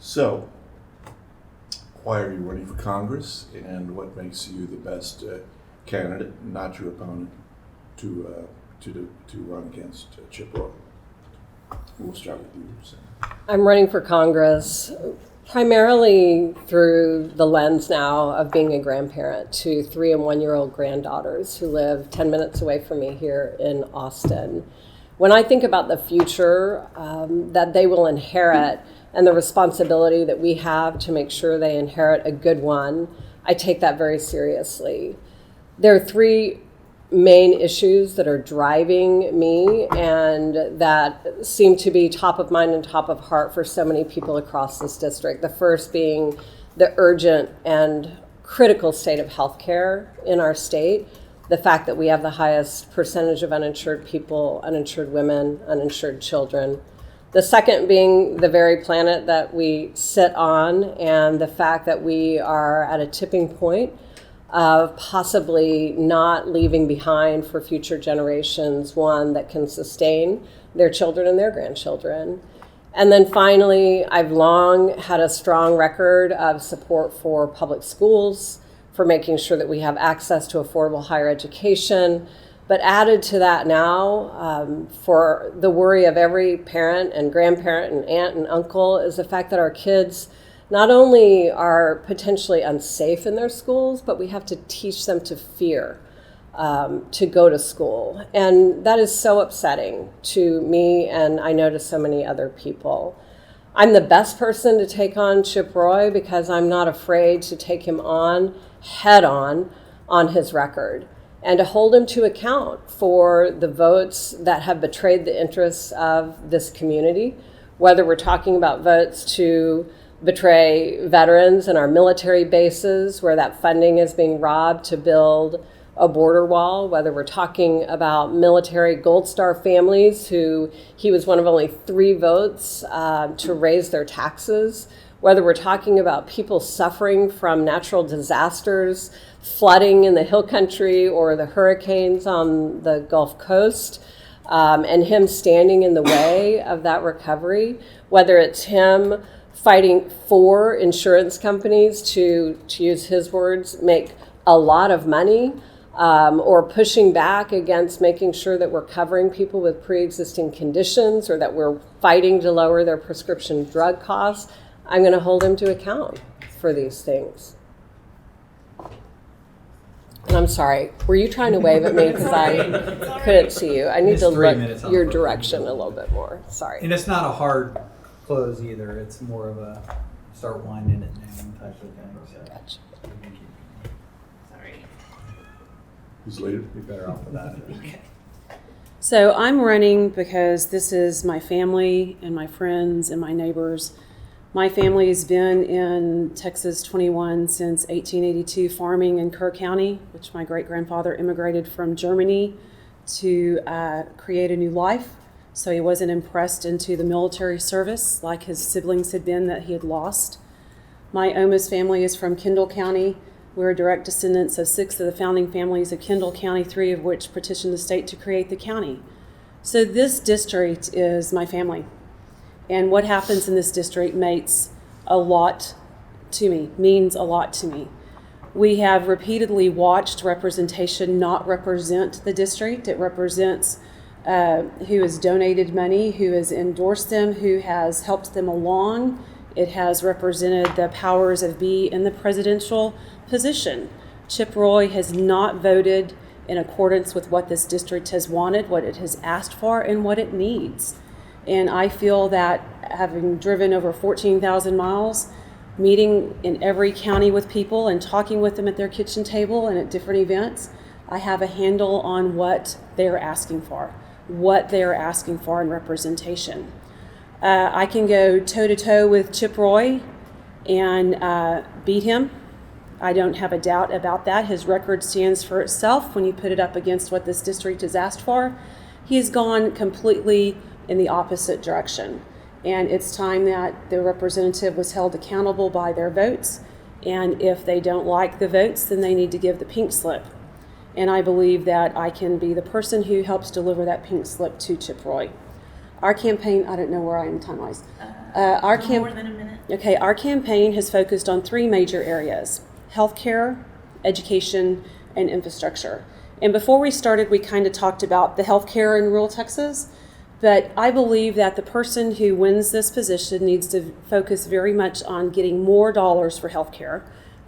So, why are you running for Congress, and what makes you the best candidate, not your opponent, to run against Chip Roy? We'll start with you, Sam. I'm running for Congress primarily through the lens now of being a grandparent to 3 and 1-year-old granddaughters who live 10 minutes away from me here in Austin. When I think about the future that they will inherit and the responsibility that we have to make sure they inherit a good one, I take that very seriously. There are 3 main issues that are driving me and that seem to be top of mind and top of heart for so many people across this district. The first being the urgent and critical state of healthcare in our state, the fact that we have the highest percentage of uninsured people, uninsured women, uninsured children. The second being the very planet that we sit on and the fact that we are at a tipping point of possibly not leaving behind for future generations one that can sustain their children and their grandchildren. And then finally, I've long had a strong record of support for public schools, for making sure that we have access to affordable higher education. But added to that now, for the worry of every parent and grandparent and aunt and uncle, is the fact that our kids not only are potentially unsafe in their schools, but we have to teach them to fear to go to school. And that is so upsetting to me, and I know to so many other people. I'm the best person to take on Chip Roy because I'm not afraid to take him on head on his record and to hold him to account for the votes that have betrayed the interests of this community, whether we're talking about votes to betray veterans and our military bases where that funding is being robbed to build a border wall, whether we're talking about military Gold Star families who he was one of only 3 votes to raise their taxes, whether we're talking about people suffering from natural disasters, flooding in the hill country or the hurricanes on the Gulf Coast, and him standing in the way of that recovery, whether it's him fighting for insurance companies to use his words, make a lot of money, or pushing back against making sure that we're covering people with pre-existing conditions or that we're fighting to lower their prescription drug costs. I'm going to hold him to account for these things. And I'm sorry, were you trying to wave at me because I couldn't see you? I need to look your direction a little bit more. Sorry. And it's not a hard close either. It's more of a start winding it down type of thing. So. Gotcha. Sorry. Who's later? Be better off with that. Okay. So I'm running because this is my family and my friends and my neighbors. My family's been in Texas 21 since 1882, farming in Kerr County, which my great-grandfather immigrated from Germany to create a new life. So he wasn't impressed into the military service like his siblings had been that he had lost. My Oma's family is from Kendall County. We're direct descendants of 6 of the founding families of Kendall County, 3 of which petitioned the state to create the county. So this district is my family. And what happens in this district means a lot to me. We have repeatedly watched representation not represent the district. It represents who has donated money, who has endorsed them, who has helped them along. It has represented the powers of be in the presidential position. Chip Roy has not voted in accordance with what this district has wanted, what it has asked for, and what it needs. And I feel that having driven over 14,000 miles, meeting in every county with people and talking with them at their kitchen table and at different events, I have a handle on what they're asking for in representation. I can go toe-to-toe with Chip Roy and beat him. I don't have a doubt about that. His record stands for itself when you put it up against what this district has asked for. He has gone completely in the opposite direction. And it's time that the representative was held accountable by their votes. And if they don't like the votes, then they need to give the pink slip. And I believe that I can be the person who helps deliver that pink slip to Chip Roy. Our campaign, I don't know where I am time-wise. More than a minute. Okay, our campaign has focused on three major areas: healthcare, education, and infrastructure. And before we started, we kind of talked about the healthcare in rural Texas, but I believe that the person who wins this position needs to focus very much on getting more dollars for healthcare.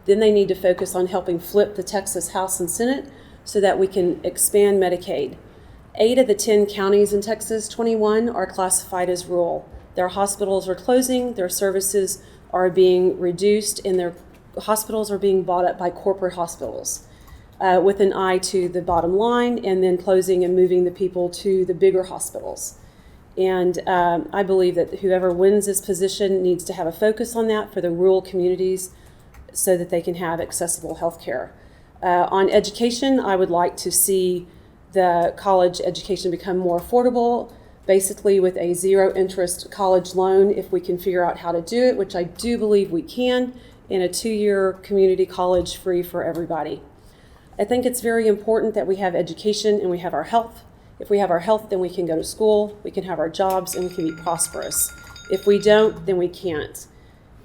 Then they need to focus on helping flip the Texas House and Senate so that we can expand Medicaid. 8 of the 10 counties in Texas, 21, are classified as rural. Their hospitals are closing, their services are being reduced, and their hospitals are being bought up by corporate hospitals with an eye to the bottom line, and then closing and moving the people to the bigger hospitals. And I believe that whoever wins this position needs to have a focus on that for the rural communities so that they can have accessible health care. On education, I would like to see the college education become more affordable, basically with a zero interest college loan if we can figure out how to do it, which I do believe we can, in a 2-year community college free for everybody. I think it's very important that we have education and we have our health. If we have our health, then we can go to school, we can have our jobs, and we can be prosperous. If we don't, then we can't.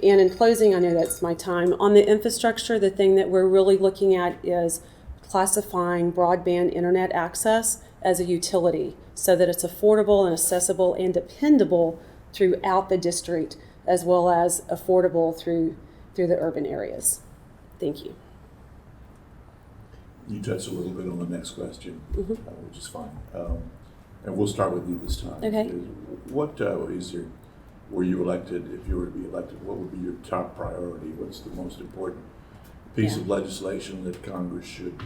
And in closing, I know that's my time. On the infrastructure, the thing that we're really looking at is classifying broadband internet access as a utility so that it's affordable and accessible and dependable throughout the district, as well as affordable through the urban areas. Thank you. You touched a little bit on the next question, which is fine. And we'll start with you this time. Okay. What were you elected, if you were to be elected, what would be your top priority? What's the most important piece of legislation that Congress should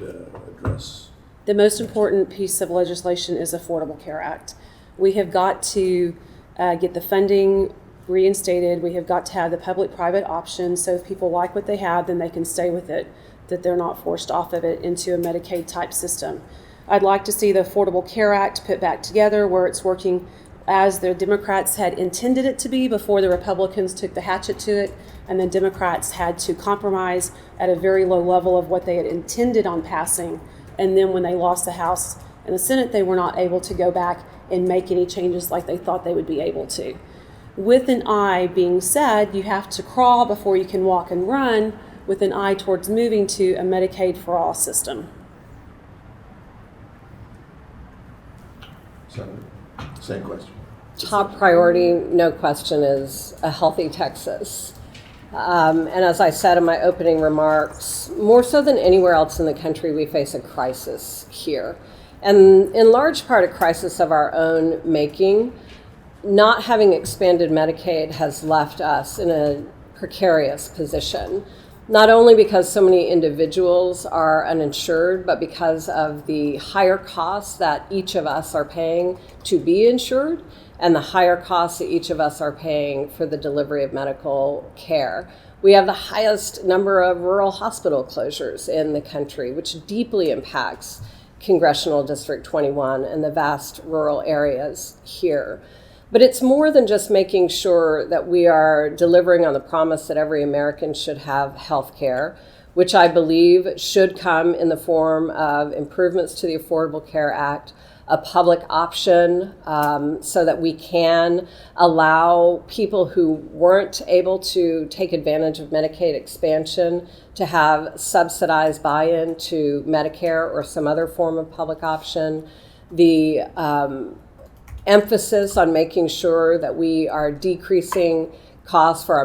address? The most important piece of legislation is Affordable Care Act. We have got to get the funding reinstated. We have got to have the public-private option, so if people like what they have, then they can stay with it, that they're not forced off of it into a Medicaid-type system. I'd like to see the Affordable Care Act put back together where it's working as the Democrats had intended it to be before the Republicans took the hatchet to it, and then Democrats had to compromise at a very low level of what they had intended on passing, and then when they lost the House and the Senate, they were not able to go back and make any changes like they thought they would be able to. With an eye being said, you have to crawl before you can walk and run, with an eye towards moving to a Medicaid for all system. Same question. Top priority, no question, is a healthy Texas. And as I said in my opening remarks, more so than anywhere else in the country, we face a crisis here. And in large part, a crisis of our own making. Not having expanded Medicaid has left us in a precarious position, not only because so many individuals are uninsured, but because of the higher costs that each of us are paying to be insured and the higher costs that each of us are paying for the delivery of medical care. We have the highest number of rural hospital closures in the country, which deeply impacts Congressional District 21 and the vast rural areas here. But it's more than just making sure that we are delivering on the promise that every American should have health care, which I believe should come in the form of improvements to the Affordable Care Act, a public option so that we can allow people who weren't able to take advantage of Medicaid expansion to have subsidized buy-in to Medicare or some other form of public option. The emphasis on making sure that we are decreasing costs for our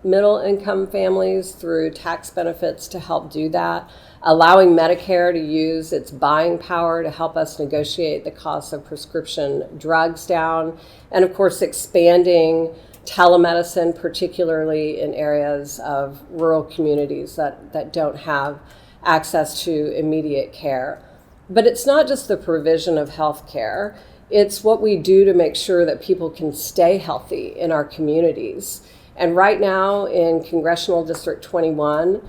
middle income families through tax benefits to help do that, allowing Medicare to use its buying power to help us negotiate the cost of prescription drugs down, and of course expanding telemedicine, particularly in areas of rural communities that don't have access to immediate care. But it's not just the provision of health care. It's what we do to make sure that people can stay healthy in our communities. And right now in Congressional District 21,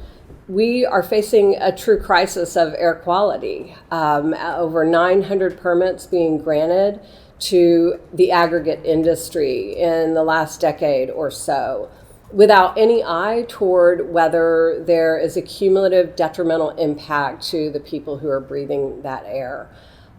we are facing a true crisis of air quality. Over 900 permits being granted to the aggregate industry in the last decade or so, without any eye toward whether there is a cumulative detrimental impact to the people who are breathing that air.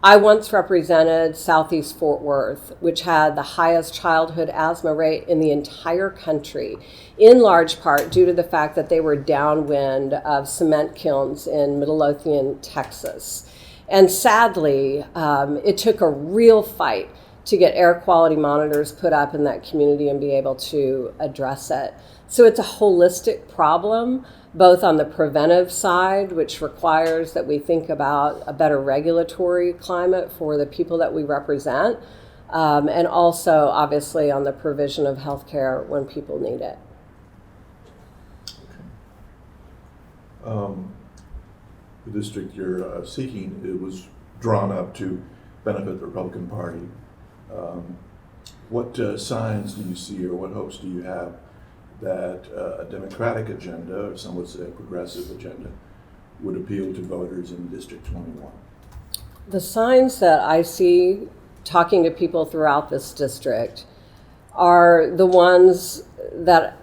I once represented Southeast Fort Worth, which had the highest childhood asthma rate in the entire country, in large part due to the fact that they were downwind of cement kilns in Midlothian, Texas. And sadly, it took a real fight to get air quality monitors put up in that community and be able to address it. So it's a holistic problem, both on the preventive side, which requires that we think about a better regulatory climate for the people that we represent, and also obviously on the provision of health care when people need it. The district you're seeking, it was drawn up to benefit the Republican Party. What signs do you see, or what hopes do you have that a Democratic agenda, or some would say a progressive agenda, would appeal to voters in District 21? The signs that I see talking to people throughout this district are the ones that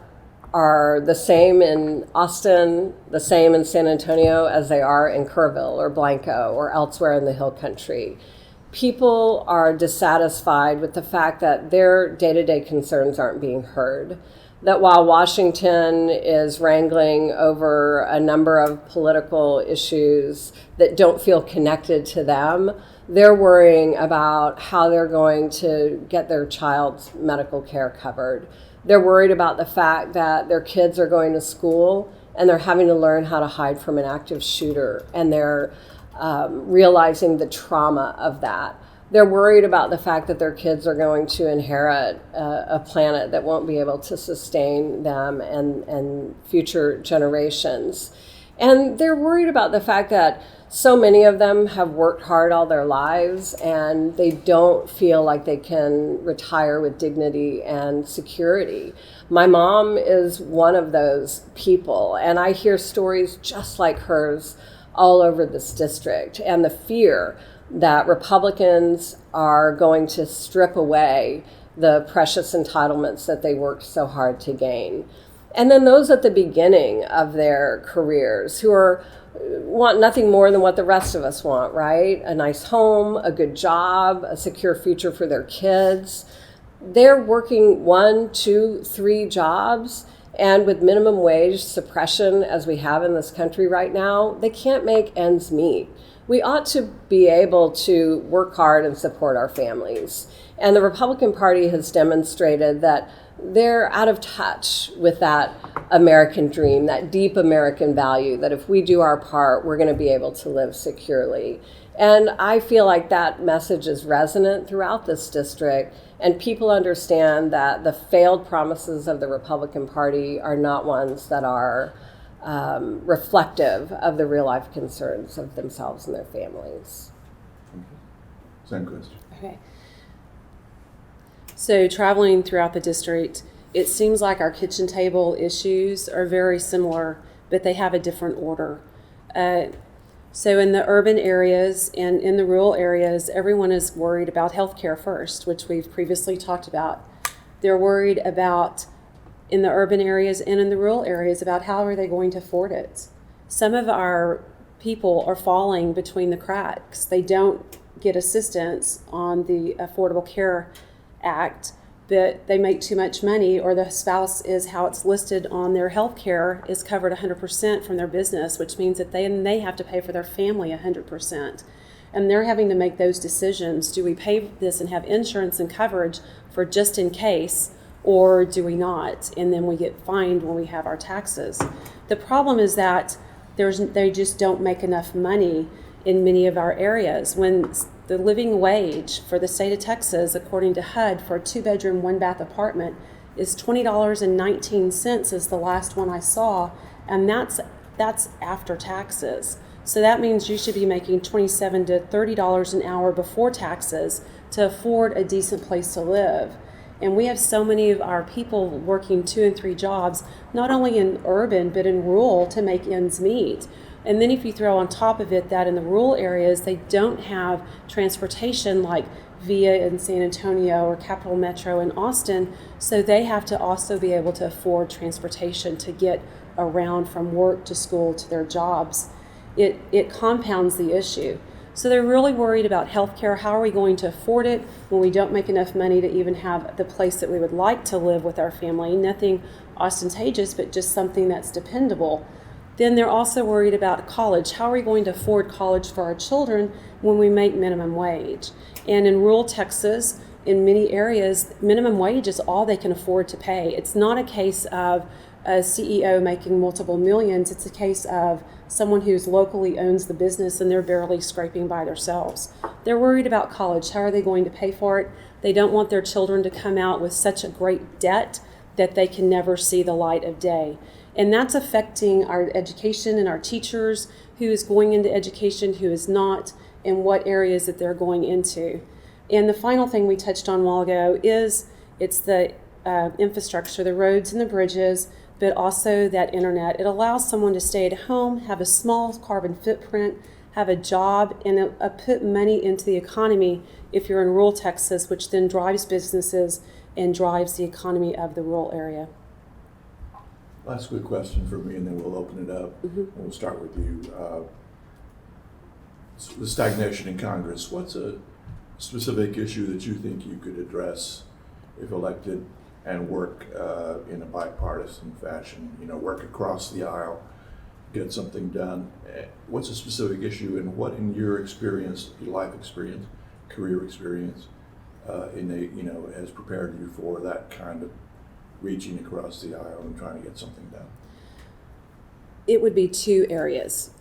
are the same in Austin, the same in San Antonio as they are in Kerrville or Blanco or elsewhere in the Hill Country. People are dissatisfied with the fact that their day-to-day concerns aren't being heard. That while Washington is wrangling over a number of political issues that don't feel connected to them, they're worrying about how they're going to get their child's medical care covered. They're worried about the fact that their kids are going to school and they're having to learn how to hide from an active shooter, and they're realizing the trauma of that. They're worried about the fact that their kids are going to inherit a planet that won't be able to sustain them and future generations. And they're worried about the fact that so many of them have worked hard all their lives and they don't feel like they can retire with dignity and security. My mom is one of those people, and I hear stories just like hers all over this district, and the fear that Republicans are going to strip away the precious entitlements that they worked so hard to gain. And then those at the beginning of their careers who want nothing more than what the rest of us want, right? A nice home, a good job, a secure future for their kids. They're working 1, 2, 3 jobs, and with minimum wage suppression as we have in this country right now, they can't make ends meet. We ought to be able to work hard and support our families. And the Republican Party has demonstrated that they're out of touch with that American dream, that deep American value, that if we do our part, we're going to be able to live securely. And I feel like that message is resonant throughout this district, and people understand that the failed promises of the Republican Party are not ones that are reflective of the real life concerns of themselves and their families. Same question. Okay. So traveling throughout the district, it seems like our kitchen table issues are very similar, but they have a different order. So in the urban areas and in the rural areas, everyone is worried about healthcare first, which we've previously talked about. They're worried about, in the urban areas and in the rural areas, about how are they going to afford it. Some of our people are falling between the cracks. They don't get assistance on the Affordable Care Act, but they make too much money, or the spouse is how it's listed on their health care is covered 100% from their business, which means that they have to pay for their family 100%. And they're having to make those decisions. Do we pay this and have insurance and coverage for just in case, or do we not? And then we get fined when we have our taxes. The problem is that they just don't make enough money in many of our areas. When the living wage for the state of Texas, according to HUD, for a 2-bedroom, 1-bath apartment is $20.19 is the last one I saw, and that's after taxes. So that means you should be making $27 to $30 an hour before taxes to afford a decent place to live. And we have so many of our people working 2 and 3 jobs, not only in urban, but in rural, to make ends meet. And then if you throw on top of it that in the rural areas, they don't have transportation like VIA in San Antonio or Capital Metro in Austin, so they have to also be able to afford transportation to get around from work to school to their jobs. It compounds the issue. So they're really worried about health care. How are we going to afford it when we don't make enough money to even have the place that we would like to live with our family? Nothing ostentatious, but just something that's dependable. Then they're also worried about college. How are we going to afford college for our children when we make minimum wage? And in rural Texas, in many areas, minimum wage is all they can afford to pay. It's not a case of a CEO making multiple millions. It's a case of someone who's locally owns the business and they're barely scraping by themselves. They're worried about college. How are they going to pay for it? They don't want their children to come out with such a great debt that they can never see the light of day. And that's affecting our education and our teachers, who is going into education, who is not, and what areas that they're going into. And the final thing we touched on a while ago is it's the infrastructure, the roads and the bridges, but also that internet. It allows someone to stay at home, have a small carbon footprint, have a job, and put money into the economy if you're in rural Texas, which then drives businesses and drives the economy of the rural area. Last quick question for me, and then we'll open it up. And we'll start with you. The stagnation in Congress, what's a specific issue that you think you could address if elected and work in a bipartisan fashion, work across the aisle, get something done? What's a specific issue, and what in your experience, your life experience, career experience, has prepared you for that kind of reaching across the aisle and trying to get something done? It would be two areas,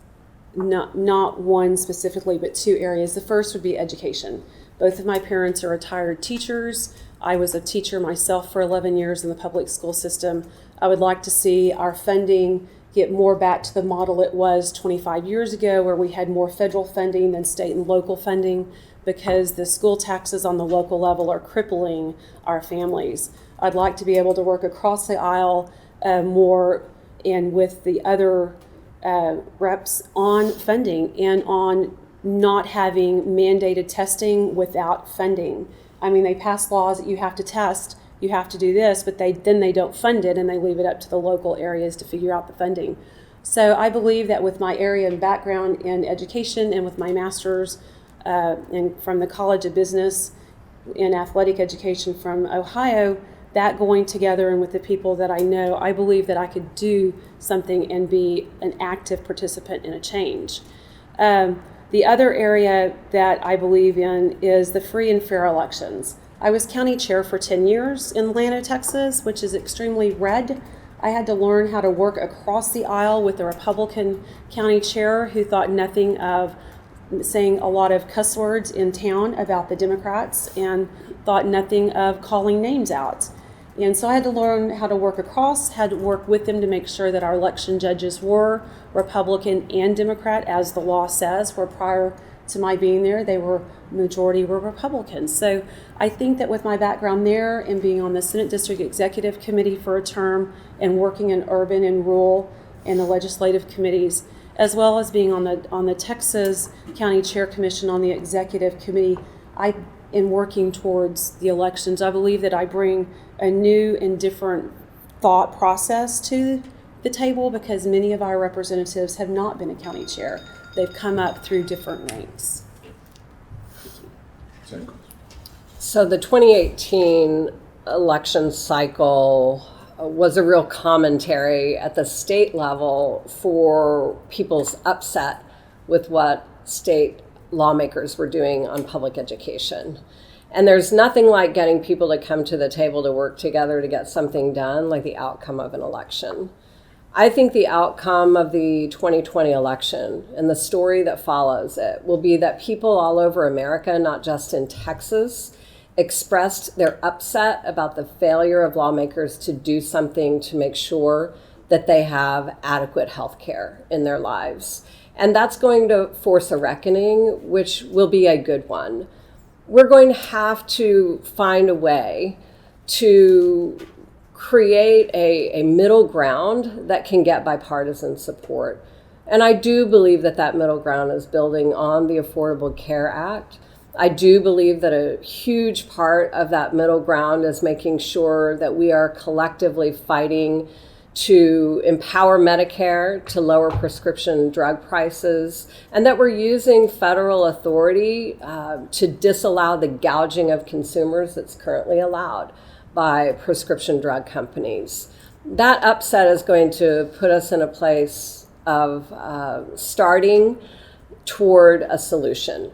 not one specifically, but two areas. The first would be education. Both of my parents are retired teachers. I was a teacher myself for 11 years in the public school system. I would like to see our funding get more back to the model it was 25 years ago, where we had more federal funding than state and local funding, because the school taxes on the local level are crippling our families. I'd like to be able to work across the aisle more and with the other reps on funding and on not having mandated testing without funding. I mean, they pass laws that you have to test, you have to do this, but then they don't fund it, and they leave it up to the local areas to figure out the funding. So I believe that with my area and background in education and with my master's and from the College of Business in athletic education from Ohio, that going together and with the people that I know, I believe that I could do something and be an active participant in a change. The other area that I believe in is the free and fair elections. I was county chair for 10 years in Llano, Texas, which is extremely red. I had to learn how to work across the aisle with a Republican county chair who thought nothing of saying a lot of cuss words in town about the Democrats and thought nothing of calling names out. And so I had to learn how to work across, had to work with them to make sure that our election judges were Republican and Democrat, as the law says, where prior to my being there, majority were Republicans. So I think that with my background there and being on the Senate District Executive Committee for a term and working in urban and rural and the legislative committees, as well as being on the Texas County Chair Commission on the Executive Committee, in working towards the elections, I believe that I bring a new and different thought process to the table, because many of our representatives have not been a county chair. They've come up through different ranks. Same question. So the 2018 election cycle was a real commentary at the state level for people's upset with what state lawmakers were doing on public education. And there's nothing like getting people to come to the table to work together to get something done, like the outcome of an election. I think the outcome of the 2020 election and the story that follows it will be that people all over America, not just in Texas, expressed their upset about the failure of lawmakers to do something to make sure that they have adequate health care in their lives. And that's going to force a reckoning, which will be a good one. We're going to have to find a way to create a middle ground that can get bipartisan support. And I do believe that that middle ground is building on the Affordable Care Act. I do believe that a huge part of that middle ground is making sure that we are collectively fighting to empower Medicare, to lower prescription drug prices, and that we're using federal authority to disallow the gouging of consumers that's currently allowed by prescription drug companies. That upset is going to put us in a place of starting toward a solution.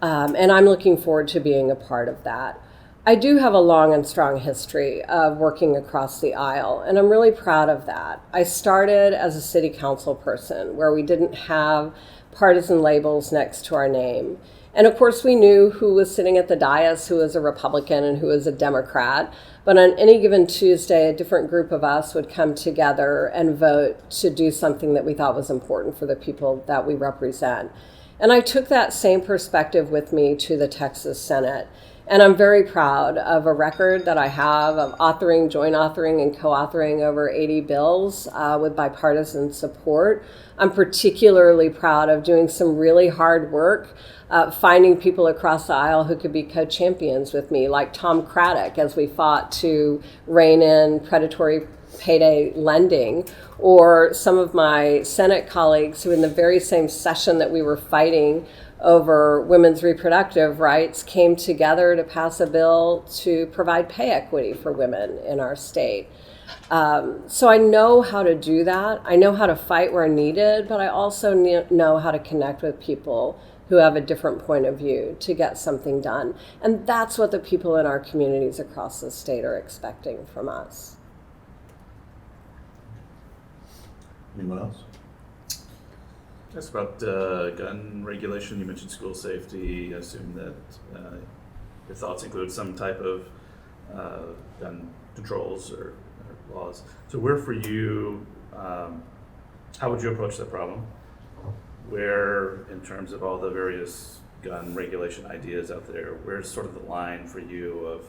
And I'm looking forward to being a part of that. I do have a long and strong history of working across the aisle, and I'm really proud of that. I started as a city council person where we didn't have partisan labels next to our name. And of course, we knew who was sitting at the dais, who was a Republican and who was a Democrat. But on any given Tuesday, a different group of us would come together and vote to do something that we thought was important for the people that we represent. And I took that same perspective with me to the Texas Senate. And I'm very proud of a record that I have of authoring, joint authoring, and co-authoring over 80 bills with bipartisan support. I'm particularly proud of doing some really hard work, finding people across the aisle who could be co-champions with me, like Tom Craddock, as we fought to rein in predatory payday lending, or some of my Senate colleagues who in the very same session that we were fighting over women's reproductive rights came together to pass a bill to provide pay equity for women in our state. So I know how to do that. I know how to fight where needed, but I also know how to connect with people who have a different point of view to get something done. And that's what the people in our communities across the state are expecting from us. Anyone else? That's about gun regulation. You mentioned school safety. I assume that your thoughts include some type of gun controls or laws. So where for you, how would you approach that problem? Where, in terms of all the various gun regulation ideas out there, where's sort of the line for you of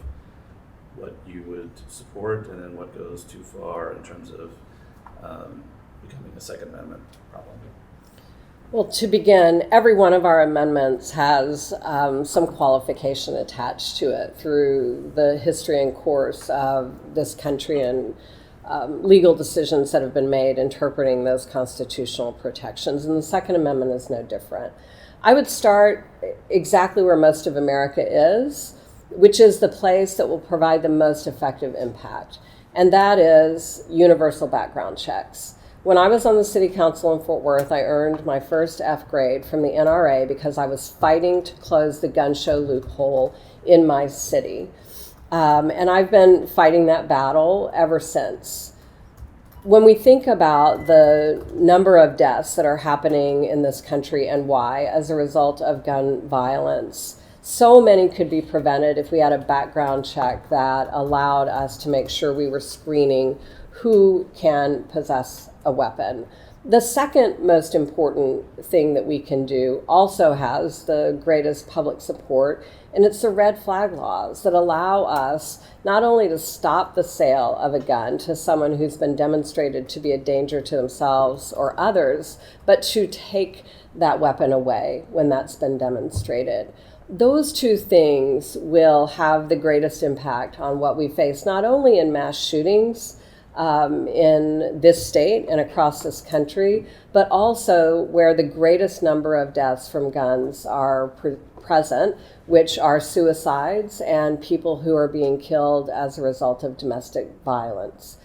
what you would support and then what goes too far in terms of becoming a Second Amendment problem? Well, to begin, every one of our amendments has some qualification attached to it through the history and course of this country and legal decisions that have been made interpreting those constitutional protections. And the Second Amendment is no different. I would start exactly where most of America is, which is the place that will provide the most effective impact. And that is universal background checks. When I was on the city council in Fort Worth, I earned my first F grade from the NRA because I was fighting to close the gun show loophole in my city. And I've been fighting that battle ever since. When we think about the number of deaths that are happening in this country and why as a result of gun violence, so many could be prevented if we had a background check that allowed us to make sure we were screening who can possess a weapon. The second most important thing that we can do also has the greatest public support, and it's the red flag laws that allow us not only to stop the sale of a gun to someone who's been demonstrated to be a danger to themselves or others, but to take that weapon away when that's been demonstrated. Those two things will have the greatest impact on what we face, not only in mass shootings, in this state and across this country, but also where the greatest number of deaths from guns are present, which are suicides and people who are being killed as a result of domestic violence.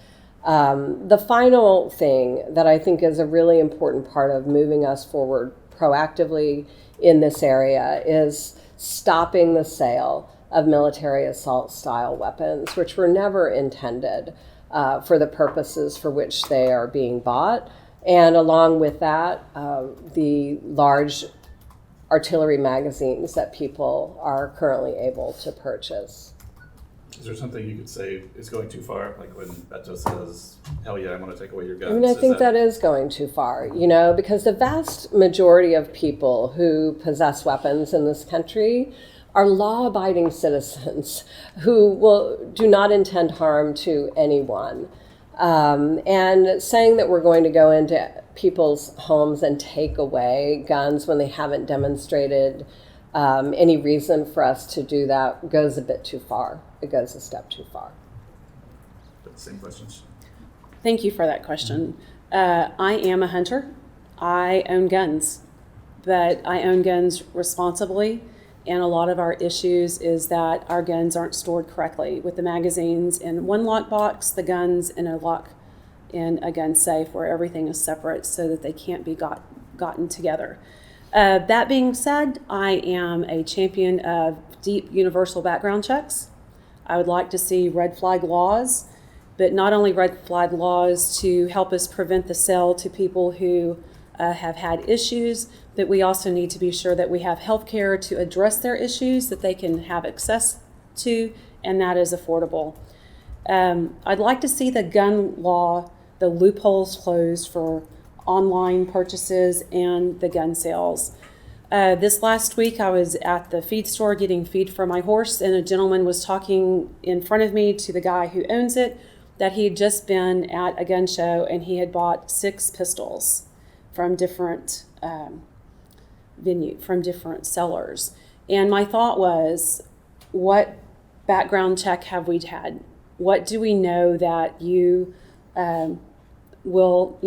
The final thing that I think is a really important part of moving us forward proactively in this area is stopping the sale of military assault style weapons, which were never intended for the purposes for which they are being bought. And along with that, the large artillery magazines that people are currently able to purchase. Is there something you could say is going too far? Like when Beto says, hell yeah, I'm going to take away your guns. I mean, I think that is going too far, because the vast majority of people who possess weapons in this country are law-abiding citizens who do not intend harm to anyone. And saying that we're going to go into people's homes and take away guns when they haven't demonstrated any reason for us to do that goes a bit too far. It goes a step too far. But the same questions. Thank you for that question. I am a hunter. I own guns, but I own guns responsibly. And a lot of our issues is that our guns aren't stored correctly, with the magazines in one lockbox, the guns in a lock in a gun safe where everything is separate so that they can't be gotten together. That being said, I am a champion of deep universal background checks. I would like to see red flag laws, but not only red flag laws to help us prevent the sale to people who have had issues, but we also need to be sure that we have health care to address their issues that they can have access to, and that is affordable. I'd like to see the gun law, the loopholes closed for online purchases and the gun sales. This last week I was at the feed store getting feed for my horse, and a gentleman was talking in front of me to the guy who owns it that he had just been at a gun show and he had bought 6 pistols from different from different sellers. And my thought was, what background check have we had? What do we know that you will,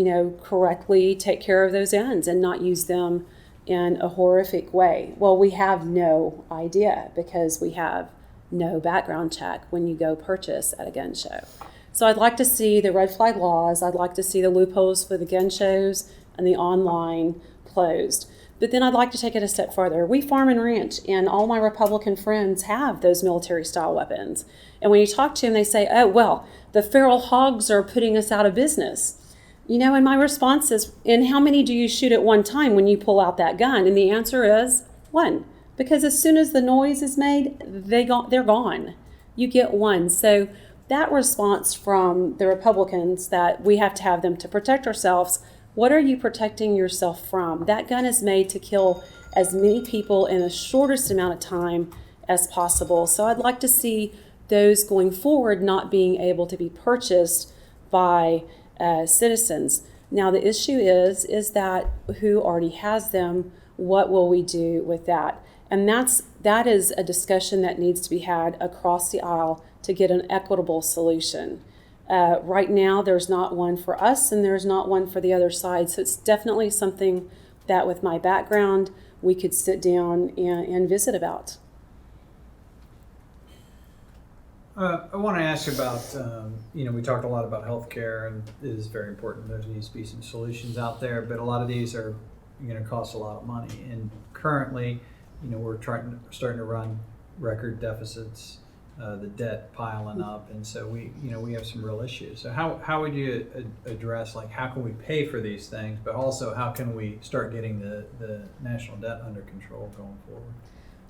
correctly take care of those guns and not use them in a horrific way? Well, we have no idea because we have no background check when you go purchase at a gun show. So I'd like to see the red flag laws. I'd like to see the loopholes for the gun shows and the online closed. But then I'd like to take it a step further. We farm and ranch, and all my Republican friends have those military-style weapons. And when you talk to them, they say, oh, well, the feral hogs are putting us out of business. And my response is, and how many do you shoot at one time when you pull out that gun? And the answer is 1. Because as soon as the noise is made, they're gone. You get 1. So that response from the Republicans that we have to have them to protect ourselves, what are you protecting yourself from? That gun is made to kill as many people in the shortest amount of time as possible. So I'd like to see those going forward not being able to be purchased by citizens. Now the issue is that who already has them, what will we do with that? And that is a discussion that needs to be had across the aisle to get an equitable solution. Right now, there's not one for us and there's not one for the other side. So it's definitely something that with my background, we could sit down and visit about. I want to ask about, we talked a lot about healthcare, and it is very important. There needs to be some solutions out there, but a lot of these are going to cost a lot of money. And currently, we're starting to run record deficits, the debt piling up, and so we have some real issues. So how would you address, how can we pay for these things, but also how can we start getting the national debt under control going forward?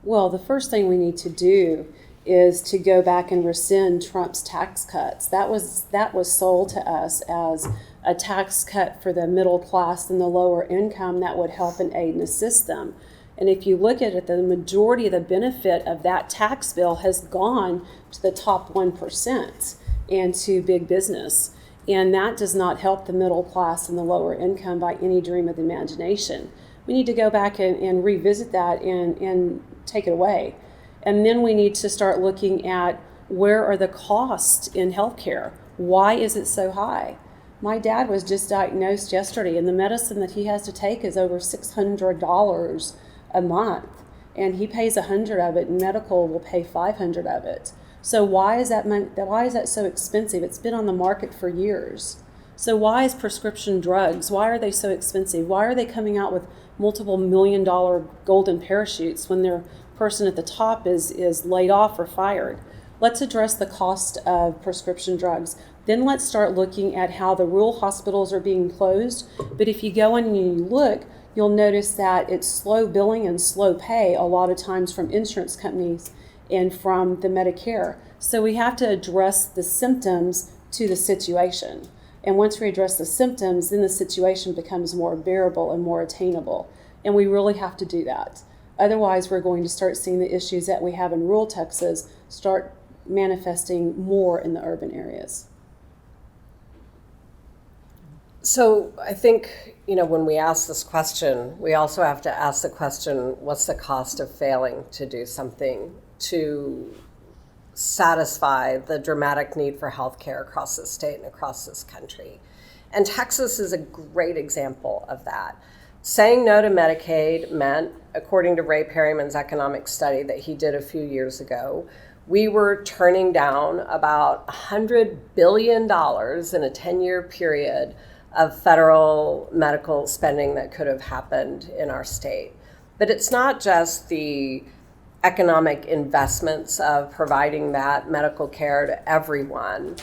Well, the first thing we need to do is to go back and rescind Trump's tax cuts. That was sold to us as a tax cut for the middle class and the lower income that would help and aid and assist them. And if you look at it, the majority of the benefit of that tax bill has gone to the top 1% and to big business. And that does not help the middle class and the lower income by any dream of the imagination. We need to go back and revisit that and take it away. And then we need to start looking at where are the costs in healthcare? Why is it so high? My dad was just diagnosed yesterday, and the medicine that he has to take is over $600 a month, and he pays $100 of it, and medical will pay $500 of it. So why is that so expensive? It's been on the market for years. So why is prescription drugs, why are they so expensive? Why are they coming out with multiple $1 million golden parachutes when their person at the top is laid off or fired? Let's address the cost of prescription drugs. Then let's start looking at how the rural hospitals are being closed. But if you go in and you look, you'll notice that it's slow billing and slow pay a lot of times from insurance companies and from the Medicare. So we have to address the symptoms to the situation. And once we address the symptoms, then the situation becomes more bearable and more attainable. And we really have to do that. Otherwise, we're going to start seeing the issues that we have in rural Texas start manifesting more in the urban areas. So I think, when we ask this question, we also have to ask the question, what's the cost of failing to do something to satisfy the dramatic need for health care across the state and across this country. And Texas is a great example of that. Saying no to Medicaid meant, according to Ray Perryman's economic study that he did a few years ago, we were turning down about $100 billion in a 10-year period of federal medical spending that could have happened in our state. But it's not just the economic investments of providing that medical care to everyone.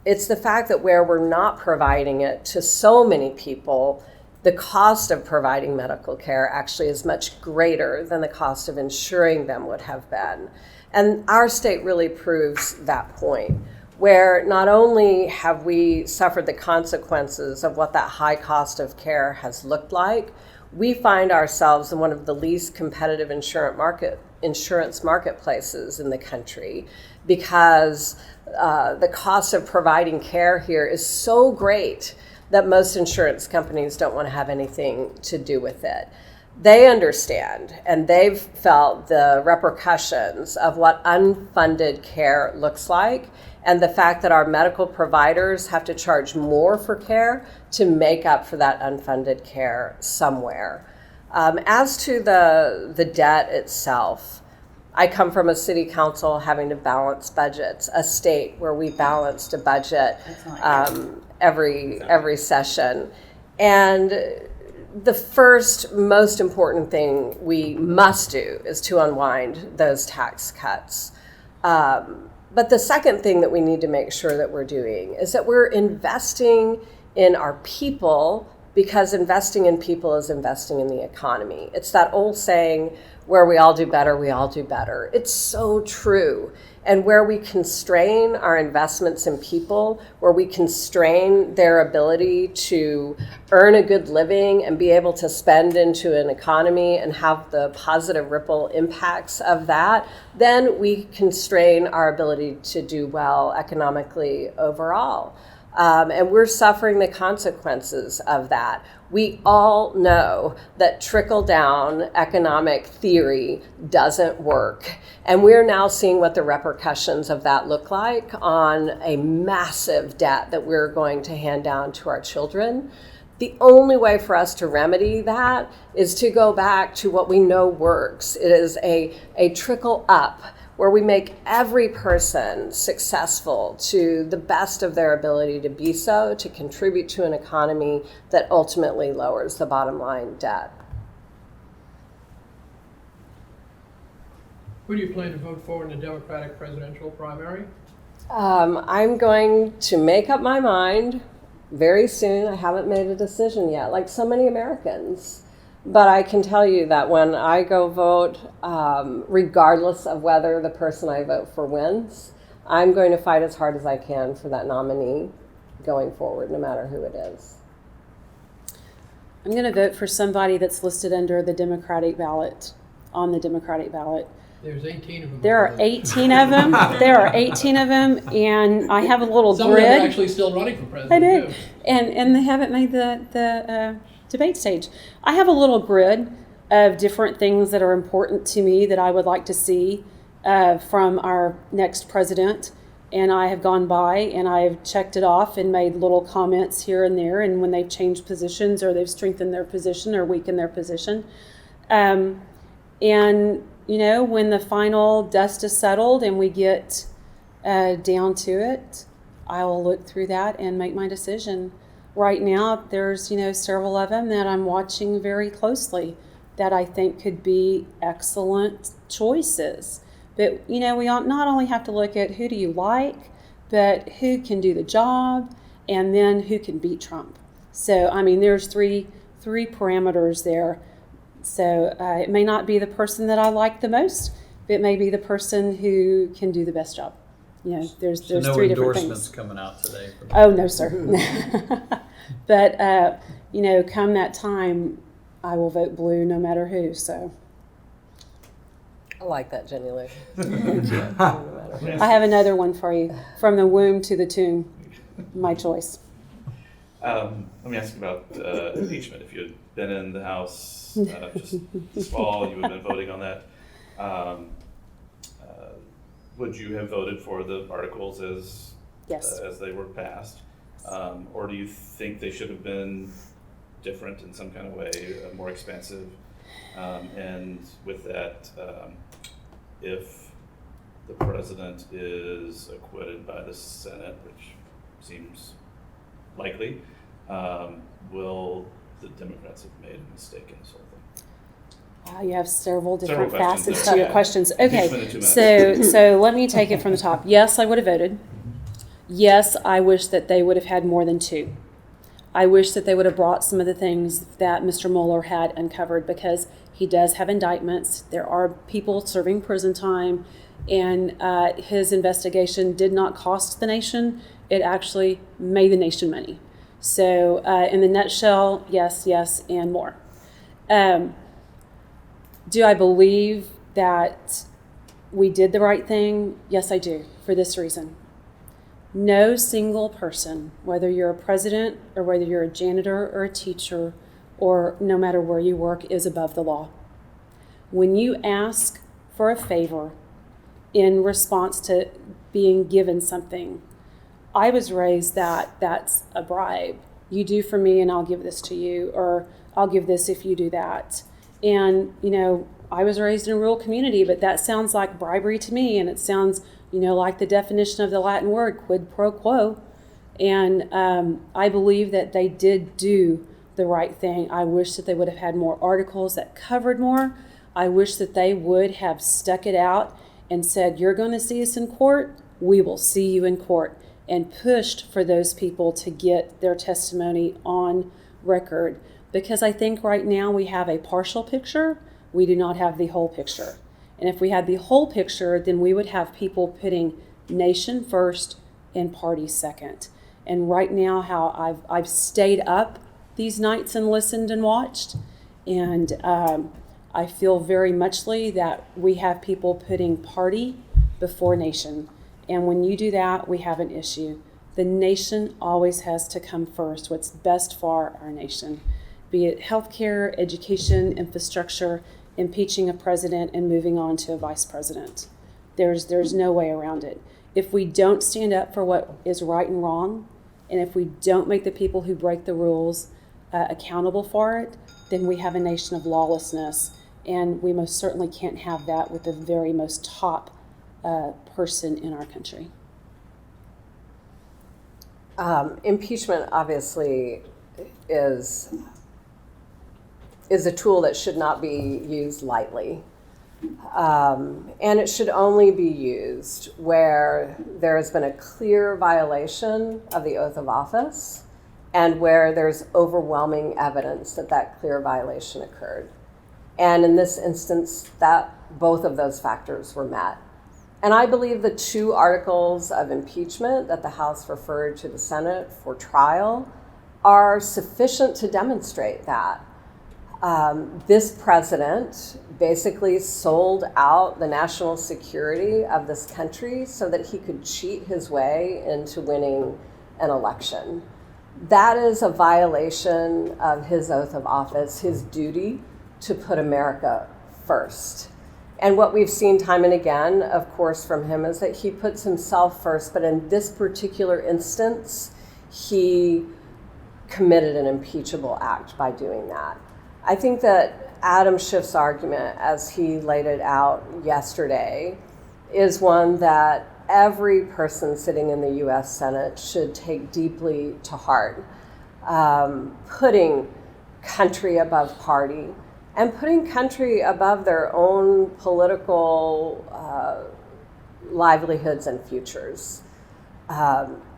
It's the fact that where we're not providing it to so many people, the cost of providing medical care actually is much greater than the cost of insuring them would have been. And our state really proves that point, where not only have we suffered the consequences of what that high cost of care has looked like, we find ourselves in one of the least competitive insurance marketplaces in the country, because the cost of providing care here is so great that most insurance companies don't want to have anything to do with it. They understand, and they've felt the repercussions of what unfunded care looks like, and the fact that our medical providers have to charge more for care to make up for that unfunded care somewhere. As to the debt itself, I come from a city council having to balance budgets, a state where we balanced a budget every session. And the first most important thing we must do is to unwind those tax cuts. But the second thing that we need to make sure that we're doing is that we're investing in our people, because investing in people is investing in the economy. It's that old saying, where we all do better, we all do better. It's so true. And where we constrain our investments in people, where we constrain their ability to earn a good living and be able to spend into an economy and have the positive ripple impacts of that, then we constrain our ability to do well economically overall. And we're suffering the consequences of that. We all know that trickle-down economic theory doesn't work. And we're now seeing what the repercussions of that look like on a massive debt that we're going to hand down to our children. The only way for us to remedy that is to go back to what we know works. It is a trickle up, where we make every person successful to the best of their ability to be so, to contribute to an economy that ultimately lowers the bottom line debt. Who do you plan to vote for in the Democratic presidential primary? I'm going to make up my mind very soon. I haven't made a decision yet, like so many Americans. But I can tell you that when I go vote, regardless of whether the person I vote for wins, I'm going to fight as hard as I can for that nominee going forward, no matter who it is. I'm going to vote for somebody that's listed under the Democratic ballot, on the Democratic ballot. There's 18 of them. There are 18 of them. There are 18 of them, and I have a little Some grid. of them are actually still running for president. I do, Too. and they haven't made the debate stage. I have a little grid of different things that are important to me that I would like to see from our next president, and I have gone by and I've checked it off and made little comments here and there, and when they've changed positions or they've strengthened their position or weakened their position. And you know, when the final dust is settled and we get down to it, I will look through that and make my decision. Right now, there's, you know, several of them that I'm watching very closely that I think could be excellent choices. But, you know, we not only have to look at who do you like, but who can do the job, and then who can beat Trump. So, I mean, there's three parameters there. So it may not be the person that I like the most, but it may be the person who can do the best job. You know, there's So no three different endorsements things. coming out today. Oh, no, sir. But, you know, come that time, I will vote blue no matter who, so. I like that, Jennie Lou. I have another one for you. From the womb to the tomb, my choice. Let me ask you about impeachment. If you had been in the House just this fall, you would have been voting on that. would you have voted for the articles as Yes. as they were passed, or do you think they should have been different in some kind of way, more expansive? And with that, if the president is acquitted by the Senate, which seems likely, will the Democrats have made a mistake in this whole thing? Wow, you have several different questions facets there. to your Yeah. questions. Impeachment in 2 Okay, minutes. so let me take it from the top. Yes, I would have voted. Yes, I wish that they would have had more than 2. I wish that they would have brought some of the things that Mr. Mueller had uncovered, because he does have indictments. There are people serving prison time, and his investigation did not cost the nation. It actually made the nation money. So in the nutshell, yes, yes, and more. Do I believe that we did the right thing? Yes, I do, for this reason. No single person, whether you're a president or whether you're a janitor or a teacher or no matter where you work, is above the law. When you ask for a favor in response to being given something, I was raised that that's a bribe. You do for me and I'll give this to you, or I'll give this if you do that. And, I was raised in a rural community, but that sounds like bribery to me, and it sounds, like the definition of the Latin word, quid pro quo. And I believe that they did do the right thing. I wish that they would have had more articles that covered more. I wish that they would have stuck it out and said, you're going to see us in court, we will see you in court, and pushed for those people to get their testimony on record. Because I think right now we have a partial picture, we do not have the whole picture. And if we had the whole picture, then we would have people putting nation first and party second. And right now, how I've stayed up these nights and listened and watched, and I feel very muchly that we have people putting party before nation. And when you do that, we have an issue. The nation always has to come first, what's best for our nation, be it healthcare, education, infrastructure, impeaching a president, and moving on to a vice president. There's no way around it. If we don't stand up for what is right and wrong, and if we don't make the people who break the rules accountable for it, then we have a nation of lawlessness. And we most certainly can't have that with the very most top person in our country. Impeachment obviously is a tool that should not be used lightly. And it should only be used where there has been a clear violation of the oath of office and where there's overwhelming evidence that that clear violation occurred. And in this instance, that both of those factors were met. And I believe the 2 articles of impeachment that the House referred to the Senate for trial are sufficient to demonstrate that. This president basically sold out the national security of this country so that he could cheat his way into winning an election. That is a violation of his oath of office, his duty to put America first. And what we've seen time and again, of course, from him is that he puts himself first, but in this particular instance, he committed an impeachable act by doing that. I think that Adam Schiff's argument, as he laid it out yesterday, is one that every person sitting in the U.S. Senate should take deeply to heart. Putting country above party and putting country above their own political livelihoods and futures.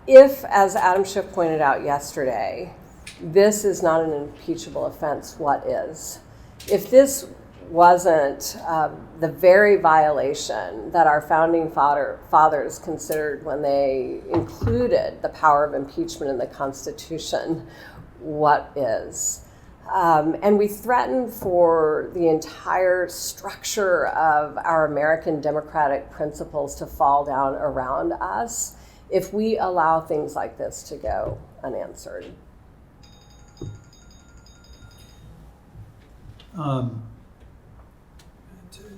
If, as Adam Schiff pointed out yesterday, this is not an impeachable offense, what is? If this wasn't the very violation that our founding fathers considered when they included the power of impeachment in the Constitution, what is? And we threaten for the entire structure of our American democratic principles to fall down around us if we allow things like this to go unanswered.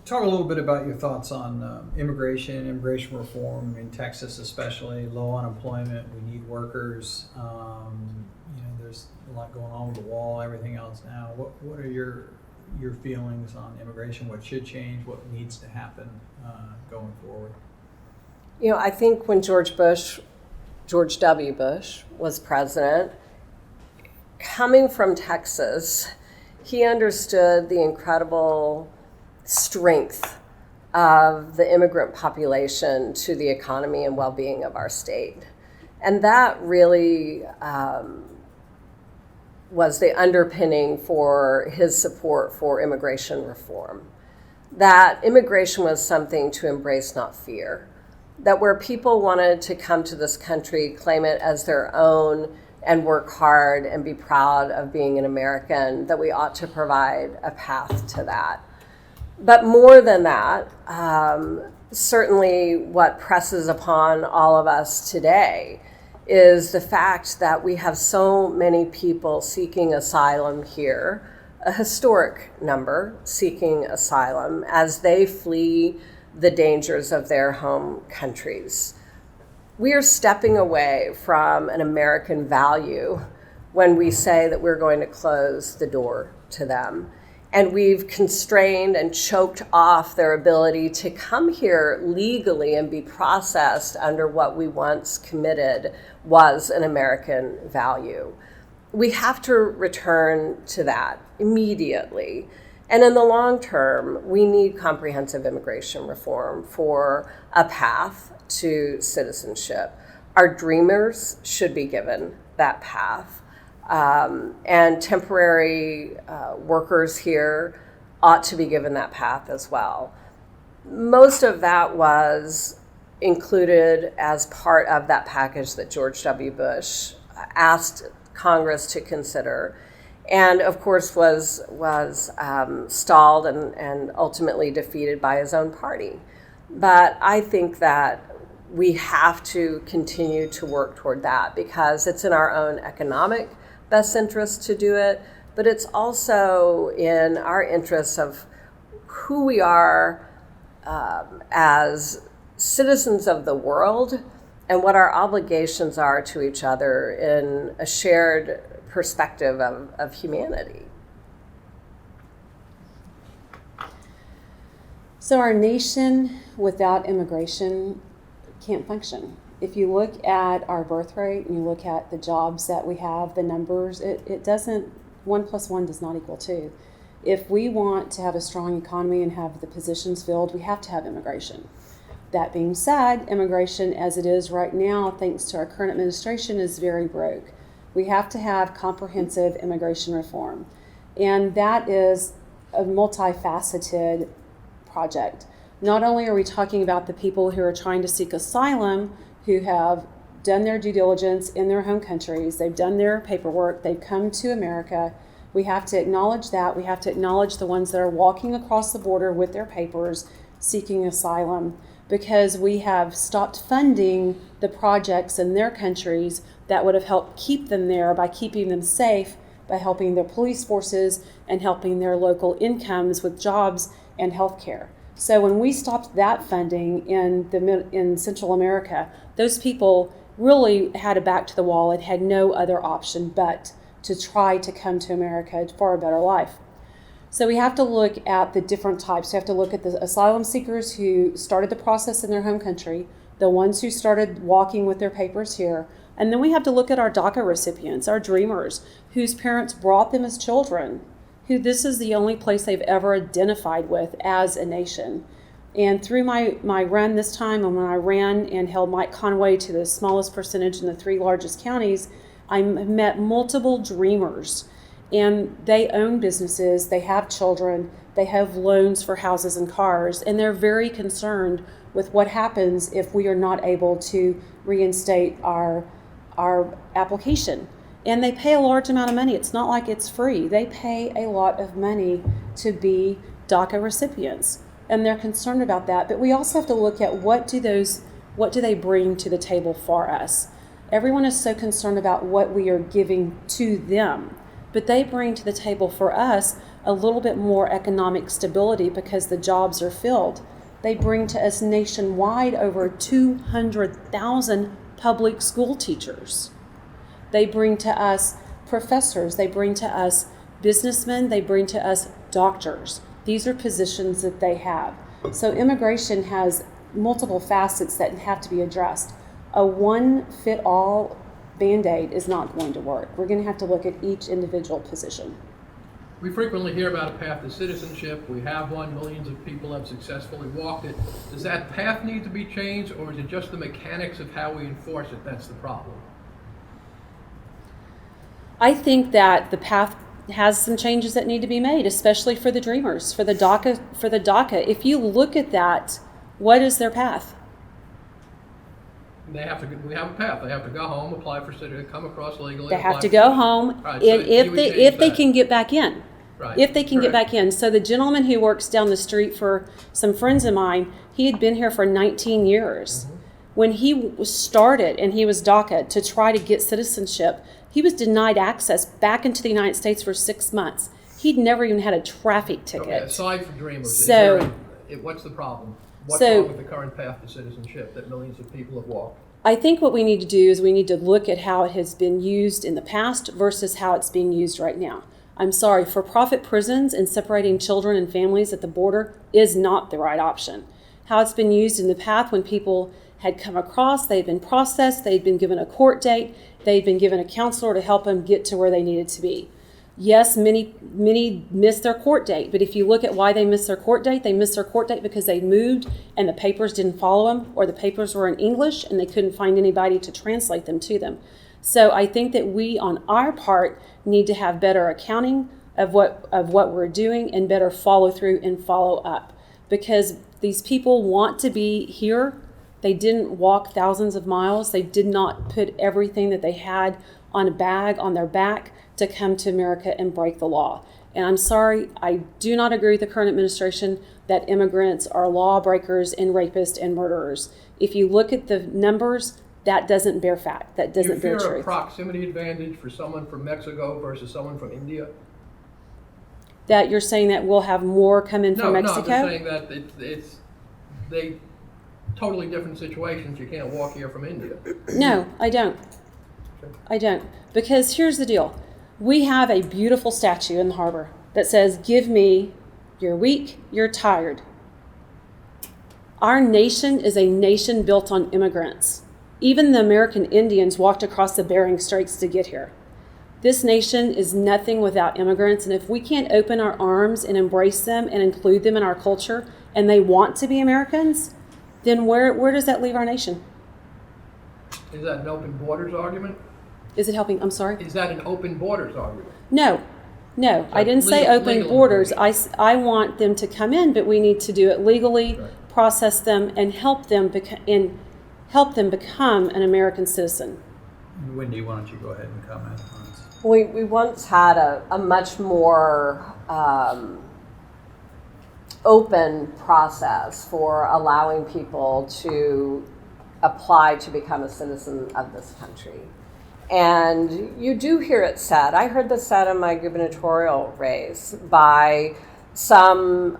talk a little bit about your thoughts on immigration reform in Texas, especially low unemployment. We need workers. There's a lot going on with the wall, everything else now. What are your feelings on immigration? What should change? What needs to happen going forward? I think when George W. Bush was president, coming from Texas, he understood the incredible strength of the immigrant population to the economy and well-being of our state. And that really was the underpinning for his support for immigration reform. That immigration was something to embrace, not fear. That where people wanted to come to this country, claim it as their own, and work hard and be proud of being an American, that we ought to provide a path to that. But more than that, certainly what presses upon all of us today is the fact that we have so many people seeking asylum here, a historic number seeking asylum as they flee the dangers of their home countries. We are stepping away from an American value when we say that we're going to close the door to them. And we've constrained and choked off their ability to come here legally and be processed under what we once committed was an American value. We have to return to that immediately. And in the long term, we need comprehensive immigration reform for a path to citizenship. Our dreamers should be given that path. And temporary workers here ought to be given that path as well. Most of that was included as part of that package that George W. Bush asked Congress to consider, and of course was stalled and ultimately defeated by his own party. But I think that we have to continue to work toward that because it's in our own economic best interest to do it, but it's also in our interests of who we are as citizens of the world and what our obligations are to each other in a shared perspective of humanity. So our nation without immigration can't function. If you look at our birth rate and you look at the jobs that we have, the numbers, it doesn't, 1 + 1 does not equal 2. If we want to have a strong economy and have the positions filled, we have to have immigration. That being said, immigration as it is right now, thanks to our current administration, is very broke. We have to have comprehensive immigration reform. And that is a multifaceted project. Not only are we talking about the people who are trying to seek asylum, who have done their due diligence in their home countries, they've done their paperwork, they've come to America. We have to acknowledge that. We have to acknowledge the ones that are walking across the border with their papers seeking asylum, because we have stopped funding the projects in their countries that would have helped keep them there by keeping them safe, by helping their police forces and helping their local incomes with jobs and health care. So when we stopped that funding in Central America, those people really had a back to the wall and had no other option but to try to come to America for a better life. So we have to look at the different types. We have to look at the asylum seekers who started the process in their home country, the ones who started walking with their papers here, and then we have to look at our DACA recipients, our dreamers, whose parents brought them as children, who this is the only place they've ever identified with as a nation. And through my run this time, and when I ran and held Mike Conway to the smallest percentage in the 3 largest counties, I met multiple dreamers. And they own businesses, they have children, they have loans for houses and cars, and they're very concerned with what happens if we are not able to reinstate our application. And they pay a large amount of money. It's not like it's free. They pay a lot of money to be DACA recipients, and they're concerned about that. But we also have to look at what do they bring to the table for us. Everyone is so concerned about what we are giving to them. but they bring to the table for us a little bit more economic stability because the jobs are filled. They bring to us nationwide over 200,000 public school teachers. They bring to us professors. They bring to us businessmen. They bring to us doctors. These are positions that they have. So immigration has multiple facets that have to be addressed. A one-fit-all Band-Aid is not going to work. We're going to have to look at each individual position. We frequently hear about a path to citizenship. We have one. Millions of people have successfully walked it. Does that path need to be changed, or is it just the mechanics of how we enforce it that's the problem? I think that the path has some changes that need to be made, especially for the dreamers, for the DACA. If you look at that, what is their path? We have a path. They have to go home, apply for citizenship, come across legally. They have apply to for go citizenship. home, Right, so and you would if change they that. can get back in. Right. If they can get Correct. back in. So the gentleman who works down the street for some friends of mine, he had been here for 19 years. Mm-hmm. When he started and he was DACA to try to get citizenship, he was denied access back into the United States for 6 months. He'd never even had a traffic ticket. Okay, aside from dreamers, So- what's the problem? What's So- wrong with the current path to citizenship that millions of people have walked? I think what we need to do is we need to look at how it has been used in the past versus how it's being used right now. I'm sorry, for-profit prisons and separating children and families at the border is not the right option. How it's been used in the past when people had come across, they'd been processed, they'd been given a court date, they'd been given a counselor to help them get to where they needed to be. Yes, many missed their court date, but if you look at why they missed their court date because they moved and the papers didn't follow them, or the papers were in English and they couldn't find anybody to translate them to them. So I think that we, on our part, need to have better accounting of what we're doing and better follow through and follow up, because these people want to be here. They didn't walk thousands of miles. They did not put everything that they had on a bag on their back to come to America and break the law. And I'm sorry, I do not agree with the current administration that immigrants are lawbreakers and rapists and murderers. If you look at the numbers, that doesn't bear fact. That doesn't bear Do you fear a truth. proximity advantage for someone from Mexico versus someone from India? That you're saying that we'll have more come in from Mexico? No, I'm just saying that they totally different situations. You can't walk here from India. No, I don't. I don't. Because here's the deal. We have a beautiful statue in the harbor that says, "Give me, you're weak, you're tired." Our nation is a nation built on immigrants. Even the American Indians walked across the Bering Straits to get here. This nation is nothing without immigrants, and if we can't open our arms and embrace them and include them in our culture, and they want to be Americans, then where does that leave our nation? Is that an open borders argument? Is it helping? I'm sorry? Is that an open borders argument? No, I didn't say Legal- open legal borders. immigration. I want them to come in, but we need to do it legally, Right. process them, and help them become an American citizen. Wendy, why don't you go ahead and comment on this? We once had a much more open process for allowing people to apply to become a citizen of this country. And you do hear it said, I heard this said in my gubernatorial race by some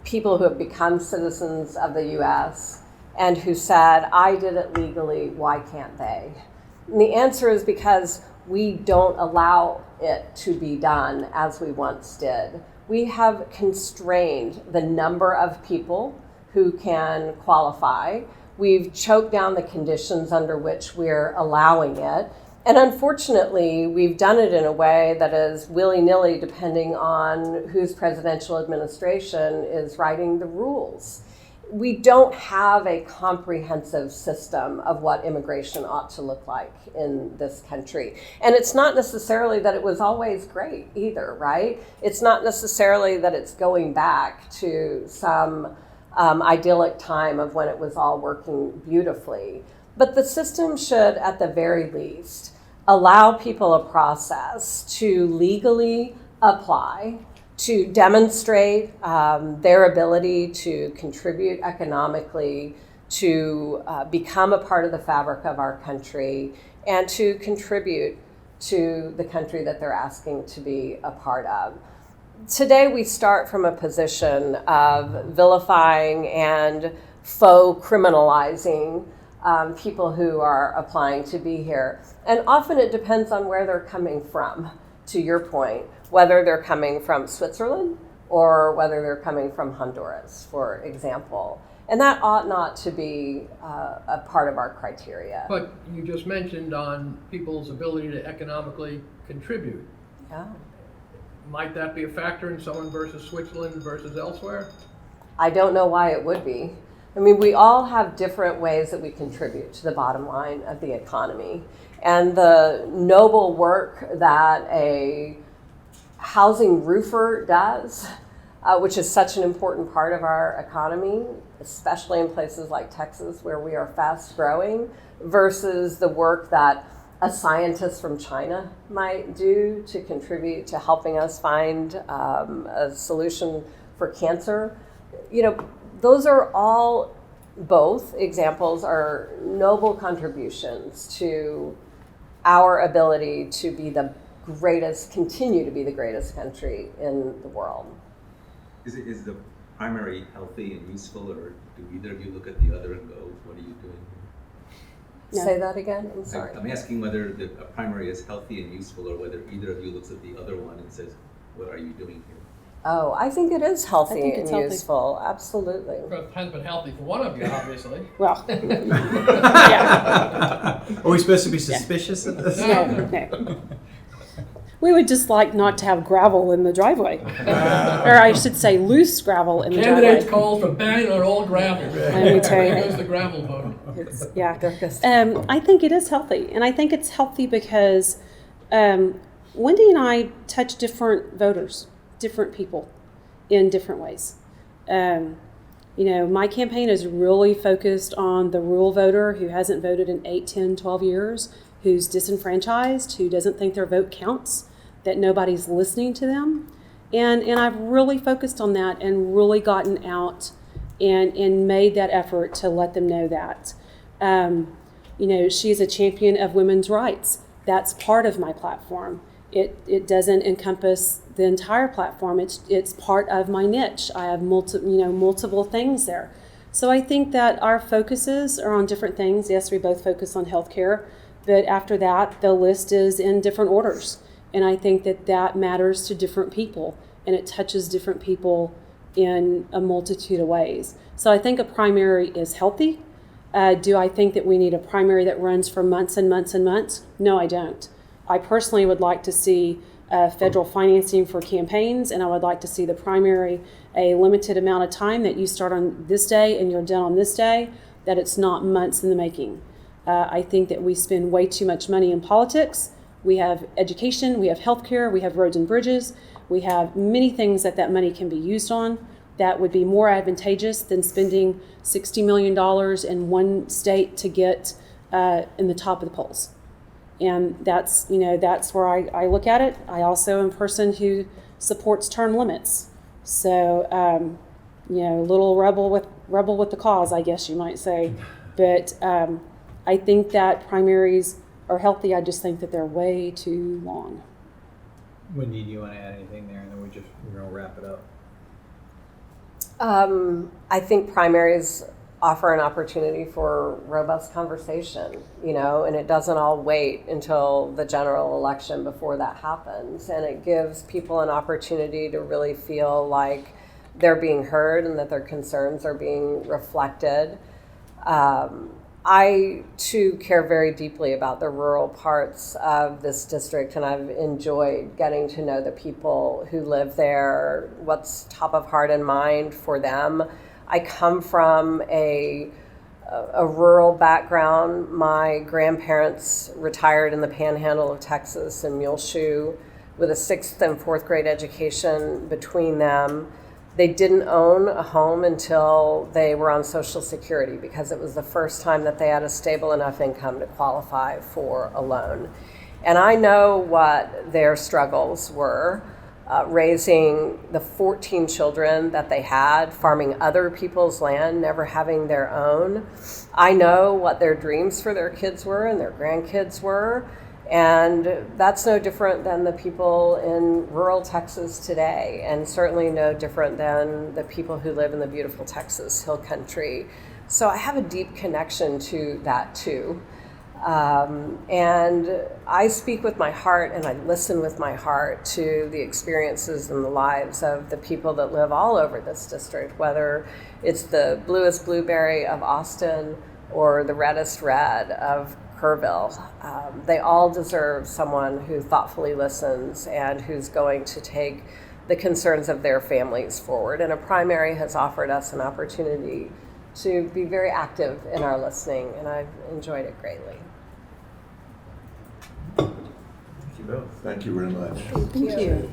people who have become citizens of the U.S. and who said, I did it legally, why can't they? And the answer is because we don't allow it to be done as we once did. We have constrained the number of people who can qualify. We've choked down the conditions under which we're allowing it. And unfortunately, we've done it in a way that is willy-nilly depending on whose presidential administration is writing the rules. We don't have a comprehensive system of what immigration ought to look like in this country. And it's not necessarily that it was always great either, right? It's not necessarily that it's going back to some idyllic time of when it was all working beautifully. But the system should, at the very least, allow people a process to legally apply, to demonstrate their ability to contribute economically, to become a part of the fabric of our country, and to contribute to the country that they're asking to be a part of. Today we start from a position of vilifying and faux criminalizing people who are applying to be here. And often it depends on where they're coming from, to your point, whether they're coming from Switzerland or whether they're coming from Honduras, for example. And that ought not to be a part of our criteria. But you just mentioned on people's ability to economically contribute. Yeah. Might that be a factor in someone versus Switzerland versus elsewhere? I don't know why it would be. I mean, we all have different ways that we contribute to the bottom line of the economy. And the noble work that a housing roofer does, which is such an important part of our economy, especially in places like Texas where we are fast growing, versus the work that a scientist from China might do to contribute to helping us find a solution for cancer. You know, those are all, both examples are noble contributions to our ability to be the greatest, continue to be the greatest country in the world. Is the primary healthy and useful, or do either of you look at the other and go, what are you doing here? No. Say that again, I'm sorry. I'm asking whether a primary is healthy and useful, or whether either of you looks at the other one and says, what are you doing here? Oh, I think it is healthy I think it's and healthy. useful, absolutely. Well, it hasn't been healthy for one of you, obviously. Well, yeah. Are we supposed to be suspicious of this? No, no. We would just like not to have gravel in the driveway. Or I should say loose gravel in the Candidates driveway. calls for banning on all gravel. Let me tell you. There goes the gravel vote. It's, yeah. I think it is healthy. And I think it's healthy because Wendy and I touch different voters, different people in different ways. You know, my campaign is really focused on the rural voter who hasn't voted in 8, 10, 12 years, who's disenfranchised, who doesn't think their vote counts, that nobody's listening to them. And I've really focused on that and really gotten out and made that effort to let them know that. You know, she's a champion of women's rights. That's part of my platform. It doesn't encompass the entire platform. It's part of my niche. I have multiple things there. So I think that our focuses are on different things. Yes, we both focus on healthcare, but after that, the list is in different orders. And I think that matters to different people, and it touches different people in a multitude of ways. So I think a primary is healthy. Do I think that we need a primary that runs for months and months and months? No, I don't. I personally would like to see federal financing for campaigns, and I would like to see the primary a limited amount of time, that you start on this day and you're done on this day, that it's not months in the making. I think that we spend way too much money in politics. We have education, we have healthcare, we have roads and bridges, we have many things that money can be used on that would be more advantageous than spending $60 million in one state to get in the top of the polls. And that's where I look at it. I also am a person who supports term limits. So, little rebel with the cause, I guess you might say. But I think that primaries are healthy. I just think that they're way too long. Wendy, do you want to add anything there? And then we're going to wrap it up. I think primaries offer an opportunity for robust conversation, and it doesn't all wait until the general election before that happens. And it gives people an opportunity to really feel like they're being heard and that their concerns are being reflected. I, too, care very deeply about the rural parts of this district, and I've enjoyed getting to know the people who live there, what's top of heart and mind for them. I come from a rural background. My grandparents retired in the panhandle of Texas in Muleshoe with a 6th and 4th grade education between them. They didn't own a home until they were on Social Security because it was the first time that they had a stable enough income to qualify for a loan. And I know what their struggles were, raising the 14 children that they had, farming other people's land, never having their own. I know what their dreams for their kids were and their grandkids were. And that's no different than the people in rural Texas today, and certainly no different than the people who live in the beautiful Texas Hill Country. So I have a deep connection to that too. And I speak with my heart and I listen with my heart to the experiences and the lives of the people that live all over this district, whether it's the bluest blueberry of Austin or the reddest red of Kerrville. They all deserve someone who thoughtfully listens and who's going to take the concerns of their families forward. And a primary has offered us an opportunity to be very active in our listening, and I've enjoyed it greatly. Thank you both. Thank you very much. Thank you.